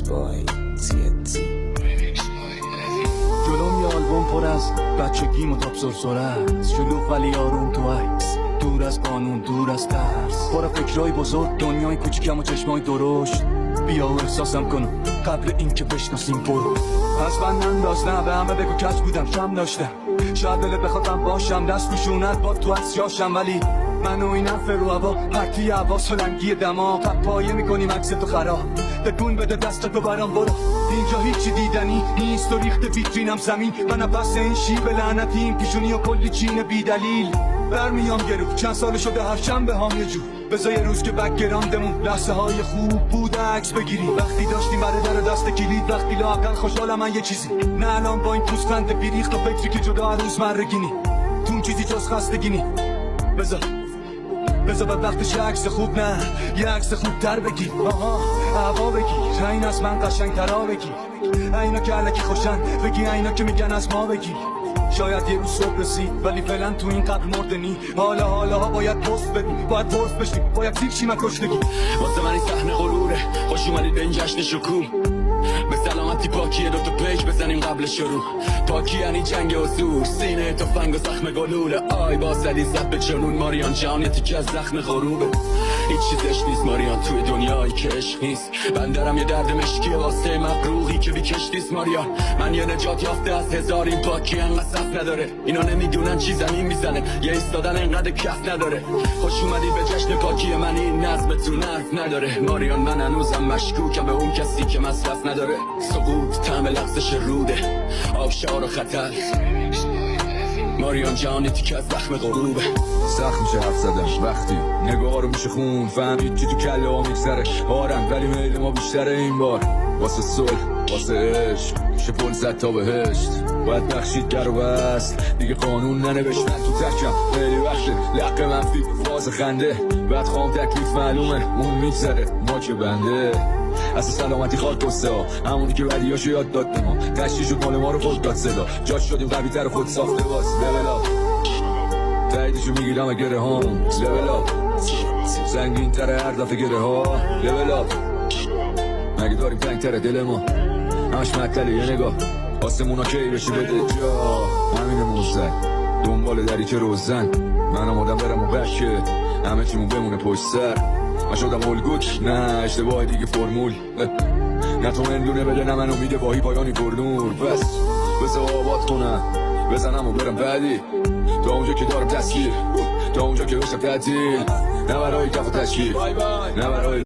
by TNT. جلوم یه آلبوم پر از بچگیم و تاب سرسره است، شلوغ ولی آروم تو عکس، دور از قانون دور از ترس، پر فکرای بزرگ دنیای کوچیکم و چشمای درشت. بیا و احساسم کن قبل اینکه بشناسیم برو. از من انداز نه به همه بگو کج بودم کم داشتم، شاید دلت بخوادم باشم دست روشونت با تو از جاشم، ولی من و این حرف رو هوا پرتی هوا سلنگی دماغ پایه میکنیم عکس تو خراب. تکون بده دستتو برام برو، اینجا هیچی دیدنی نیست و ریخت ویترینم زمین و نفس این شیب لعنتی این پیشونی و کلی چین بی دلیل. برمیام گرو چند سال شده هر شنبه هام یه جو بذار یه روز که بکگراندمون لحظه های خوب بود عکس بگیری، وقتی داشتیم برای در دست کلید، وقتی لااقل خوشحالم من یه چیزی نه الان با این پوستند بیریخت و فکری که جدا هر روز مرگینی تون چیزی جز خستگینی. بذار به وقتش عکس خوب نه یه عکس خوب تر بگیر، آها هوا بگیر، این از من قشنگ ترا بگیر، اینا که علکی خوشن بگی، اینا که میگن از ما بگیر. شاید یه روز صبح رسید ولی فعلا تو این قبل مردنی، حالا باید پست بدی، باید پست بشی، باید تیک شی من کشتگی. واسه من این صحنه غروره، خوش اومدید به این جشن شکوه، به سلامتی پاکیه دوتا پیک بزنیم قبل شروع. پاکی یعنی جنگ اصول، سینه تفنگ و زخم گلوله، آی با زدی زد به جنون ماریان جان یه تیکه از زخم غروبه. هیچ چیزش نیست ماریان توی دنیایی که عشق نیست، بندرم یه درد مشکیه واسه مقروقی که بیکش نیست ماریان. من یه نجات یافته از هزار، این پاکی انقدر صف نداره، اینا نمیدونن چی زمین میزنه، یه ایستادن انقدر کف نداره. خوش اومدی به جشن پاکی من، این نظمتون حرف نداره ماریان. من هنوزم مشکوکم به اون کسی که مصرف نداره. سقوط طعم لغزش روده، آبشار و خطر، ماریان جان تیکه از زخم غروبه. سخت میشه حرف زدن وقتی نگاه رو میشه خون، فهمید چی تو کله ها میگذره بارن، ولی میل ما بیشتره این بار. واسه صلح واسه عشق میشه پل زد تا بهشت، باید بخشید در و بست دیگه قانون ننوشت. من تو تکم خیلی وقته لق منفی فاز خنده، بعد خوام تکلیف معلومه اون میگذره ما که بنده. اصلا سلامتی خواهد قصه ها همونی که بدیاشو یاد داد به ما، تشتی شد مال ما رو خود داد صدا، جاش شدیم قوی تر خود ساخته باز. لول آپ تاییدشو میگیرم گره هام، لول آپ سنگین تر هر دفعه گره ها، لول آپ مگه داریم تنگ تر دل ما همش مطلعه یه نگاه، آسمونا کی بشه بده جا، همین موزد دنبال دری که روزن، من آمادم برم و بکه همه چیمون بمونه پشت سر. من شدم الگوت نه اشتباه دیگه فرمول، نه تو مندونه بده نه منو میده باهی پایانی پرنور. بس بذار آباد کنم بزنم و برم بعدی، تا اونجا که دارم تصویر، تا اونجا که بشم تعطیل، نه برای کف و تشکیل، نه برای